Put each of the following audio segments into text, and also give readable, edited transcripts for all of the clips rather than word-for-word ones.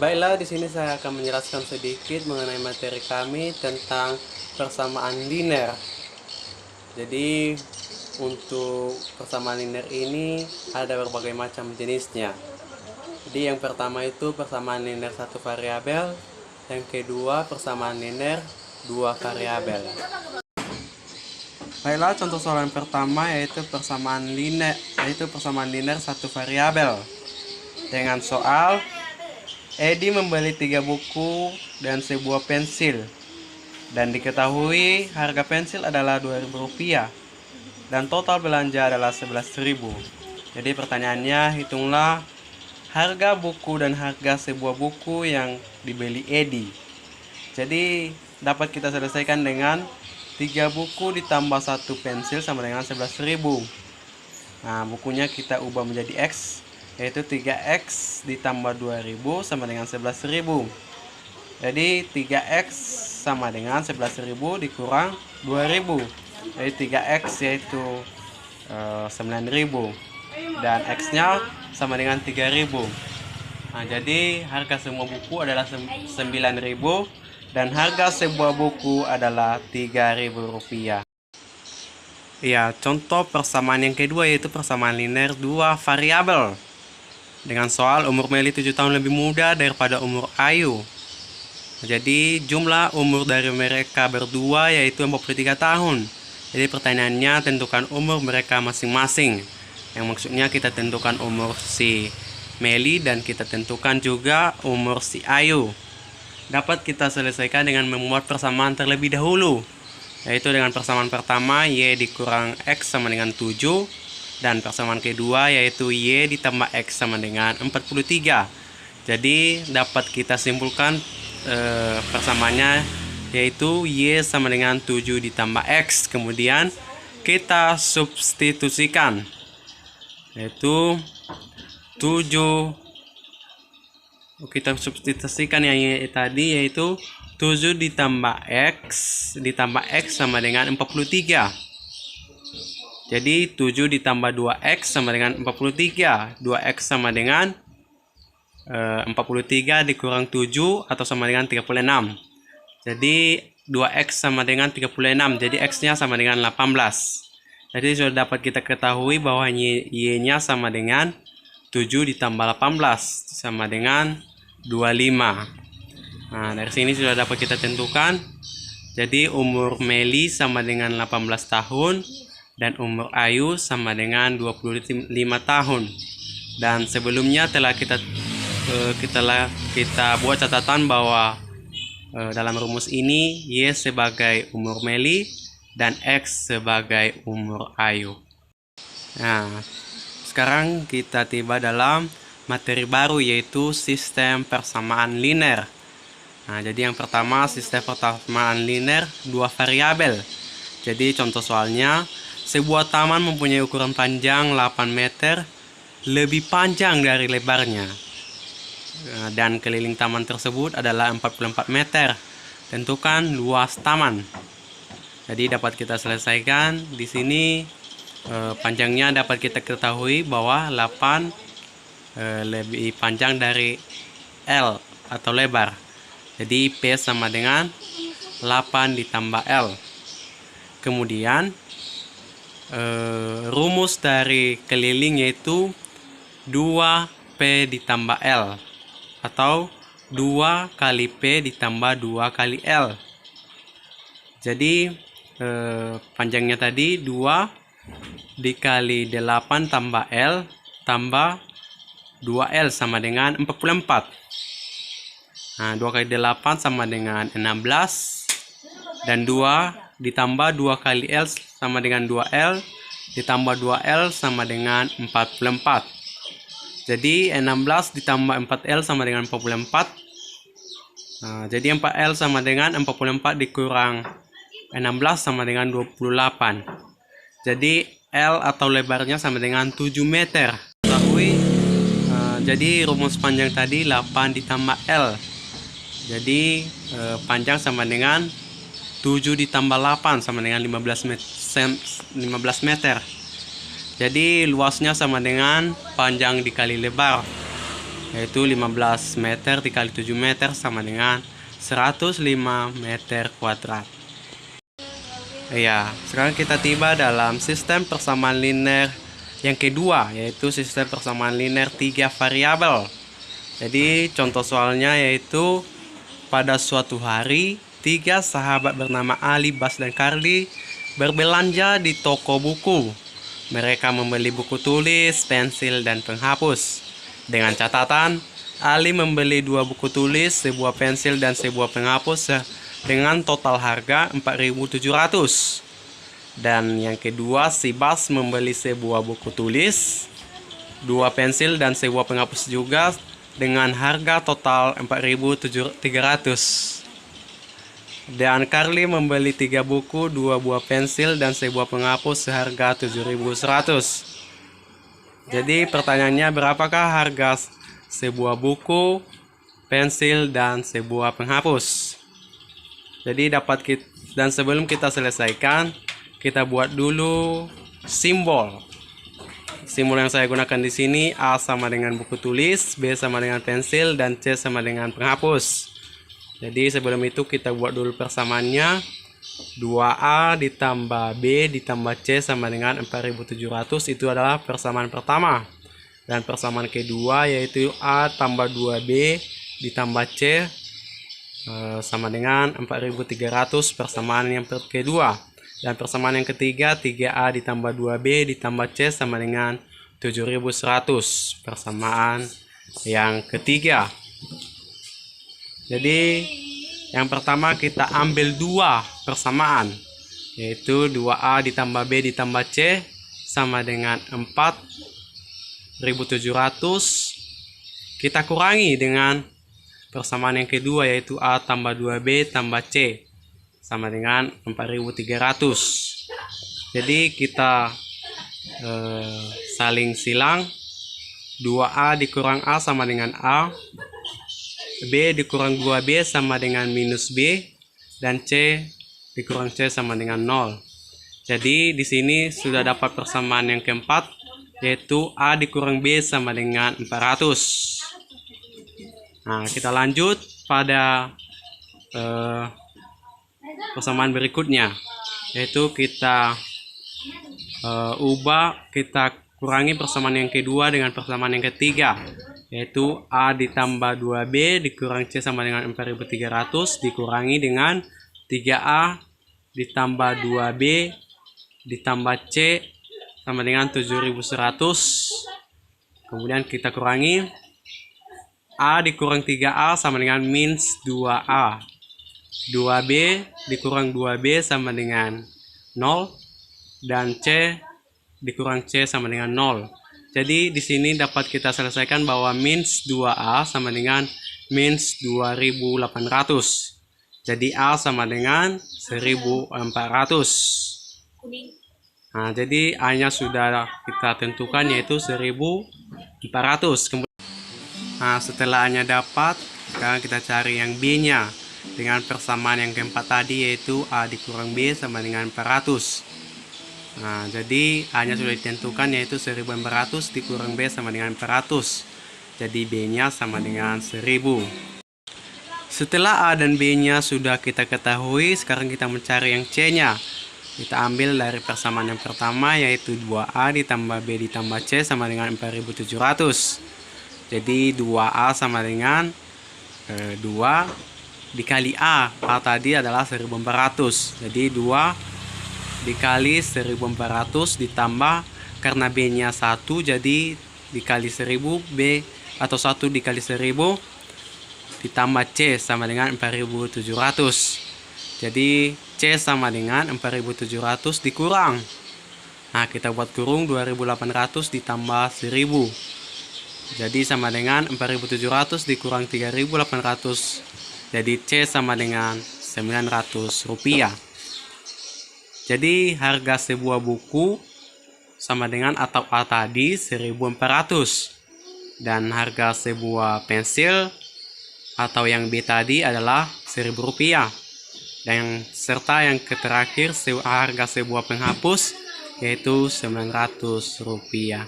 Baiklah, di sini saya akan menjelaskan sedikit mengenai materi kami tentang persamaan linear. Jadi, untuk persamaan linear ini ada berbagai macam jenisnya. Jadi, yang pertama itu persamaan linear satu variabel, yang kedua persamaan linear dua variabel. Baiklah, contoh soal yang pertama yaitu persamaan linear satu variabel. Dengan soal Edi membeli 3 buku dan sebuah pensil, dan diketahui harga pensil adalah Rp2.000 dan total belanja adalah Rp11.000. Jadi pertanyaannya, hitunglah harga buku dan harga sebuah buku yang dibeli Edi. Jadi dapat kita selesaikan dengan 3 buku ditambah 1 pensil sama dengan 11.000. Nah, bukunya kita ubah menjadi X, yaitu 3X ditambah 2.000 sama dengan 11.000. Jadi 3X sama dengan 11.000 dikurang 2.000. Jadi 3X yaitu 9.000 dan X-nya sama dengan 3.000. Nah, jadi harga semua buku adalah 9.000 dan harga sebuah buku adalah Rp3.000. Ya, contoh persamaan yang kedua yaitu persamaan linear dua variabel. Dengan soal umur Meli 7 tahun lebih muda daripada umur Ayu. Jadi jumlah umur dari mereka berdua yaitu 43 tahun. Jadi pertanyaannya, tentukan umur mereka masing-masing. Yang maksudnya kita tentukan umur si Meli dan kita tentukan juga umur si Ayu. Dapat kita selesaikan dengan membuat persamaan terlebih dahulu. Yaitu dengan persamaan pertama, Y dikurang X sama dengan 7. Dan persamaan kedua yaitu Y ditambah X sama dengan 43. Jadi dapat kita simpulkan persamaannya yaitu Y sama dengan 7 ditambah X. Kemudian kita substitusikan, yaitu 7. Kita substitusikan yang Y tadi yaitu 7 ditambah X sama dengan 43. Jadi 7 ditambah 2X sama dengan 43. 2X sama dengan 43 dikurang 7 atau sama dengan 36. Jadi 2X sama dengan 36. Jadi X-nya sama dengan 18. Jadi sudah dapat kita ketahui bahwa Y-nya sama dengan 7 ditambah 18 sama dengan 25. Nah, dari sini sudah dapat kita tentukan. Jadi umur Meli sama dengan 18 tahun. Dan umur Ayu sama dengan 25 tahun. Dan sebelumnya telah kita buat catatan bahwa dalam rumus ini Y sebagai umur Meli dan X sebagai umur Ayu. Nah, sekarang kita tiba dalam materi baru yaitu sistem persamaan linear. Nah, jadi yang pertama sistem persamaan linear dua variabel. Jadi contoh soalnya, sebuah taman mempunyai ukuran panjang 8 meter, lebih panjang dari lebarnya. Dan keliling taman tersebut adalah 44 meter. Tentukan luas taman. Jadi dapat kita selesaikan di sini. Panjangnya dapat kita ketahui bahwa 8 lebih panjang dari L atau lebar. Jadi P sama dengan 8 ditambah L. Kemudian rumus dari keliling yaitu 2P ditambah L atau 2 kali P ditambah 2 kali L. Jadi panjangnya tadi 2 dikali 8 tambah L tambah 2L sama dengan 44. Nah, 2 kali 8 sama dengan 16 dan 2 ditambah 2 kali L sama dengan 2L ditambah 2L sama dengan 44. Jadi 16 ditambah 4L sama dengan 44. Nah, jadi 4L sama dengan 44 dikurang 16 sama dengan 28. Jadi L atau lebarnya sama dengan 7 meter. Jadi rumus panjang tadi 8 ditambah L. Jadi panjang sama dengan 7 ditambah 8 sama dengan 15 meter. Jadi luasnya sama dengan panjang dikali lebar. yaitu 15 meter dikali 7 meter sama dengan 105 meter kuadrat. Ya, sekarang kita tiba dalam sistem persamaan linear yang kedua, yaitu sistem persamaan linear 3 variabel. Jadi contoh soalnya yaitu pada suatu hari 3 sahabat bernama Ali, Bas, dan Carly berbelanja di toko buku. Mereka membeli buku tulis, pensil, dan penghapus. Dengan catatan, Ali membeli 2 buku tulis, sebuah pensil, dan sebuah penghapus dengan total harga 4.700. Dan yang kedua, si Bas membeli sebuah buku tulis, 2 pensil, dan sebuah penghapus juga dengan harga total 4.300. Dan Carly membeli 3 buku, 2 buah pensil, dan sebuah penghapus seharga 7.100. Jadi pertanyaannya, berapakah harga sebuah buku, pensil, dan sebuah penghapus? Jadi dan sebelum kita selesaikan, kita buat dulu simbol. Simbol yang saya gunakan di sini, A sama dengan buku tulis, B sama dengan pensil, dan C sama dengan penghapus. Jadi sebelum itu kita buat dulu persamaannya. 2A ditambah B ditambah C sama dengan 4.700, itu adalah persamaan pertama. Dan persamaan kedua yaitu A tambah 2B ditambah C sama dengan 4.300, persamaan yang kedua. Dan persamaan yang ketiga, 3A ditambah 2B ditambah C sama dengan 7.100, persamaan yang ketiga. Jadi yang pertama kita ambil 2 persamaan, yaitu 2A ditambah B ditambah C sama dengan 4.700. Kita kurangi dengan persamaan yang kedua, yaitu A tambah 2B tambah C sama dengan 4.300. Jadi kita saling silang. 2A dikurang A sama dengan A, B dikurang 2B sama dengan minus B, dan C dikurang C sama dengan 0. Jadi di sini sudah dapat persamaan yang keempat, yaitu A dikurang B sama dengan 400. Nah, kita lanjut pada persamaan berikutnya, yaitu kita kita kurangi persamaan yang kedua dengan persamaan yang ketiga, yaitu A ditambah 2B dikurang C sama dengan 4.300 dikurangi dengan 3A ditambah 2B ditambah C sama dengan 7.100. Kemudian kita kurangi A dikurang 3A sama dengan minus 2A. 2B dikurang 2B sama dengan 0. Dan C dikurang C sama dengan 0. Jadi di sini dapat kita selesaikan bahwa minus 2A sama dengan minus 2.800. Jadi A sama dengan 1.400. Nah, jadi A-nya sudah kita tentukan, yaitu 1.400. Nah, setelah A-nya dapat, sekarang kita cari yang B-nya dengan persamaan yang keempat tadi, yaitu A dikurang B sama dengan 400. Nah, jadi A-nya sudah ditentukan, yaitu 1.400 dikurang B sama dengan 400. Jadi B-nya sama dengan 1.000. Setelah A dan B-nya sudah kita ketahui, sekarang kita mencari yang C-nya. Kita ambil dari persamaan yang pertama, yaitu 2A ditambah B ditambah C sama dengan 4.700. Jadi 2A sama dengan 2 dikali A. A tadi adalah 1.400. Jadi 2 dikali 1.400 ditambah, karena B-nya 1, jadi dikali 1.000, B atau 1 dikali 1.000 ditambah C sama dengan 4.700. Jadi C sama dengan 4.700 dikurang. Nah, kita buat kurung 2.800 ditambah 1.000. Jadi sama dengan 4.700 dikurang 3.800. Jadi C sama dengan 900 rupiah. Jadi harga sebuah buku sama dengan atau A tadi 1.400. Dan harga sebuah pensil atau yang B tadi adalah 1.000 rupiah. Dan serta yang terakhir harga sebuah penghapus yaitu 900 rupiah.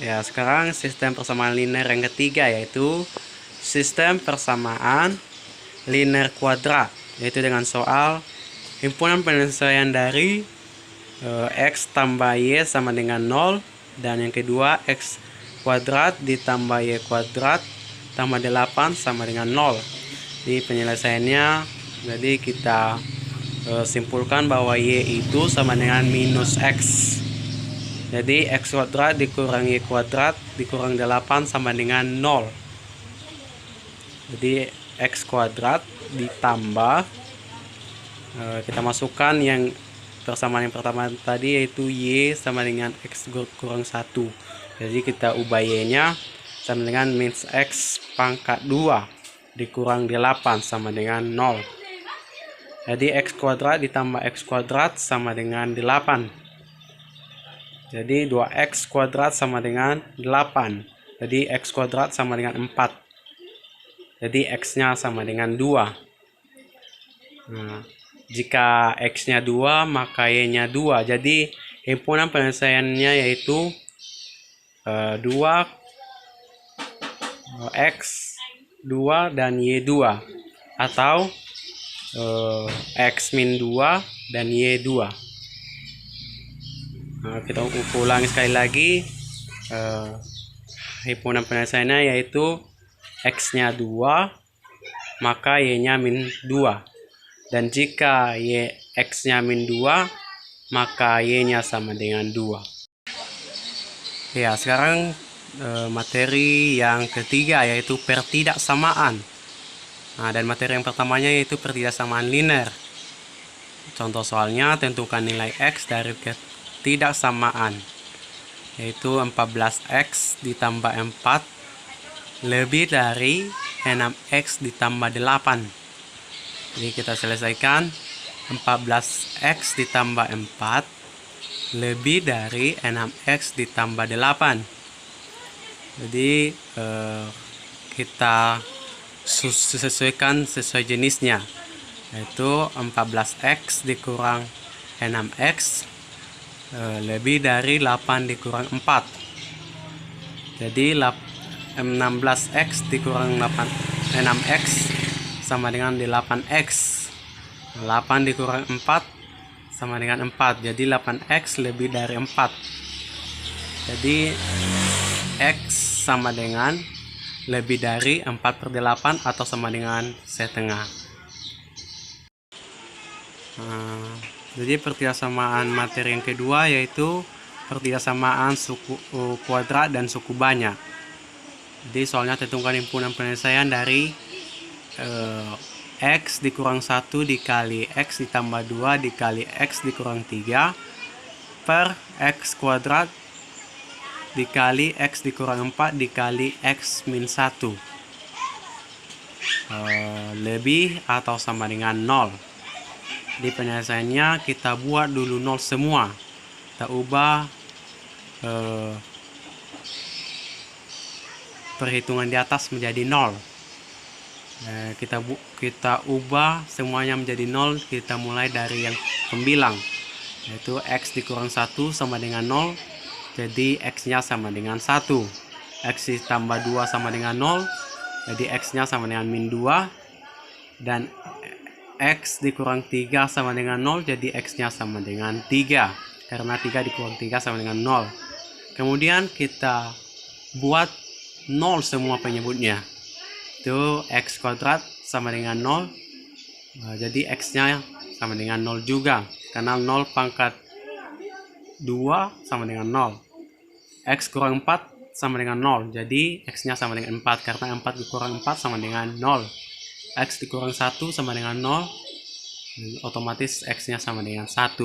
Ya, sekarang sistem persamaan linear yang ketiga yaitu sistem persamaan linear kuadrat, yaitu dengan soal himpunan penyelesaian dari x tambah y sama dengan 0, dan yang kedua x kuadrat ditambah y kuadrat tambah 8 sama dengan 0. Di penyelesaiannya, jadi kita simpulkan bahwa y itu sama dengan minus x. Jadi x kuadrat dikurangi y kuadrat dikurang 8 sama dengan 0. Jadi x kuadrat ditambah, kita masukkan yang persamaan yang pertama tadi, yaitu y sama dengan x kurang 1. Jadi kita ubah y nya sama dengan minus x pangkat 2 dikurang 8 sama dengan 0. Jadi x kuadrat ditambah x kuadrat sama dengan 8. Jadi 2x kuadrat sama dengan 8. Jadi x kuadrat sama dengan 4. Jadi x-nya sama dengan 2. Nah, jika x-nya 2, maka y-nya 2. Jadi himpunan penyelesaiannya yaitu 2x 2 dan y2, atau x min 2 dan y2. Kita ulangi sekali lagi. Himpunan penyelesaiannya yaitu x-nya 2, maka y-nya min 2. Dan jika x-nya min 2, maka y-nya sama dengan 2. Ya, sekarang materi yang ketiga yaitu pertidaksamaan. Dan materi yang pertamanya yaitu pertidaksamaan linear. Contoh soalnya, tentukan nilai x dari ketidaksamaan, yaitu 14x ditambah 4 lebih dari 6x ditambah 8. Jadi kita selesaikan. 14x ditambah 4 lebih dari 6x ditambah 8. Jadi kita sesuaikan sesuai jenisnya, yaitu 14x dikurang 6x lebih dari 8 dikurang 4. Jadi 16x dikurang 6x sama dengan 8x. 8 dikurang 4 sama dengan 4. Jadi 8x lebih dari 4. Jadi x sama dengan lebih dari 4/8 atau sama dengan setengah. Jadi pertidaksamaan materi yang kedua yaitu pertidaksamaan suku kuadrat dan suku banyak. Jadi soalnya tentukan himpunan penyelesaian dari x dikurang 1 dikali x ditambah 2 dikali x dikurang 3 per x kuadrat dikali x dikurang 4 dikali x min 1 lebih atau sama dengan 0. Di penyelesaiannya kita buat dulu 0 semua. Kita ubah perhitungan di atas menjadi 0. Kita ubah semuanya menjadi 0. Kita mulai dari yang pembilang, yaitu x dikurang 1 sama dengan 0. Jadi x-nya sama dengan 1. X ditambah 2 sama dengan 0. Jadi x-nya sama dengan min 2. Dan x dikurang 3 sama dengan 0. Jadi x-nya sama dengan 3. Karena 3 dikurang 3 sama dengan 0. Kemudian kita buat 0 semua penyebutnya. Itu x kuadrat sama dengan 0. Jadi x-nya sama dengan 0 juga. Karena 0 pangkat 2 sama dengan 0. X kurang 4 sama dengan 0. Jadi x-nya sama dengan 4. Karena 4 dikurang 4 sama dengan 0. X dikurang 1 sama dengan 0. Otomatis x-nya sama dengan 1.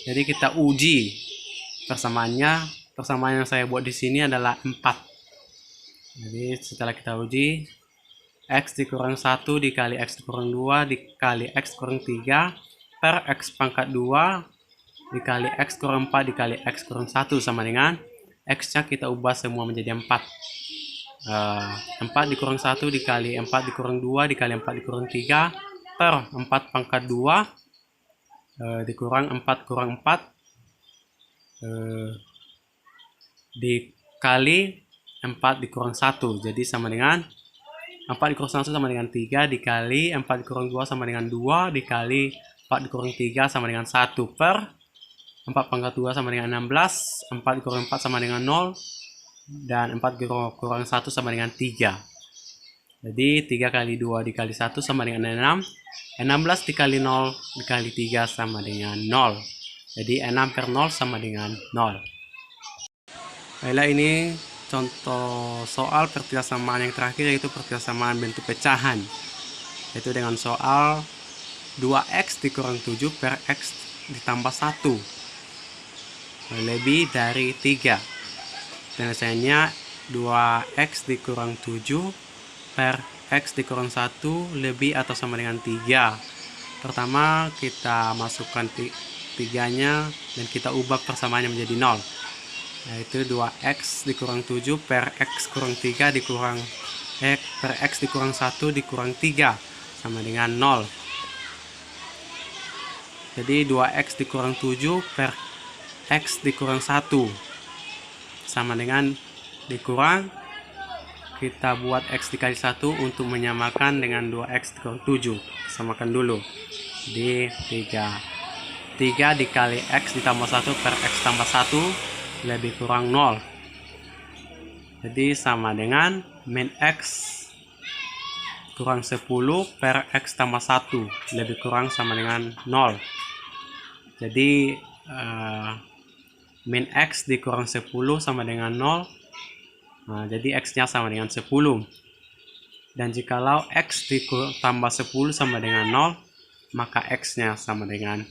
Jadi kita uji persamaannya. Persamaan yang saya buat di sini adalah 4. Jadi setelah kita uji, x dikurang 1 dikali x dikurang 2 dikali x kurang 3 per x pangkat 2 dikali x kurang 4 dikali x kurang 1 sama dengan x-nya kita ubah semua menjadi 4. 4 dikurang 1 dikali 4 dikurang 2 dikali 4 dikurang 3 per 4 pangkat 2 dikurang 4 kurang 4 dikali 4 dikurang 1. Jadi sama dengan 4 dikurang 1 sama dengan 3, dikali 4 dikurang 2 sama dengan 2, dikali 4 dikurang 3 sama dengan 1, per 4 pangkat 2 sama dengan 16, 4 dikurang 4 sama dengan 0, dan 4 dikurang 1 sama dengan 3. Jadi 3 kali 2 dikali 1 sama dengan 6, 16 dikali 0 dikali 3 sama dengan 0. Jadi 6 per 0 sama dengan 0. Baiklah, ini contoh soal pertidasamaan yang terakhir, yaitu pertidasamaan bentuk pecahan, yaitu dengan soal 2x dikurang 7 per x ditambah 1 lebih dari 3. Penyelesaiannya 2x dikurang 7 per x dikurang 1 lebih atau sama dengan 3. Pertama kita masukkan 3-nya dan kita ubah persamaannya menjadi 0, yaitu 2x dikurang 7 per x kurang 3 dikurang per x dikurang 1 dikurang 3 sama dengan 0. Jadi 2x dikurang 7 per x dikurang 1 sama dengan dikurang, kita buat x dikali 1 untuk menyamakan dengan 2x dikurang 7. Samakan dulu di 3 dikali x ditambah 1 per x tambah 1 lebih kurang 0. Jadi sama dengan min x kurang 10 per x tambah 1 lebih kurang sama dengan 0. Jadi min x dikurang 10 sama dengan 0. Nah, jadi x nya sama dengan 10. Dan jikalau x ditambah 10 sama dengan 0, maka x nya sama dengan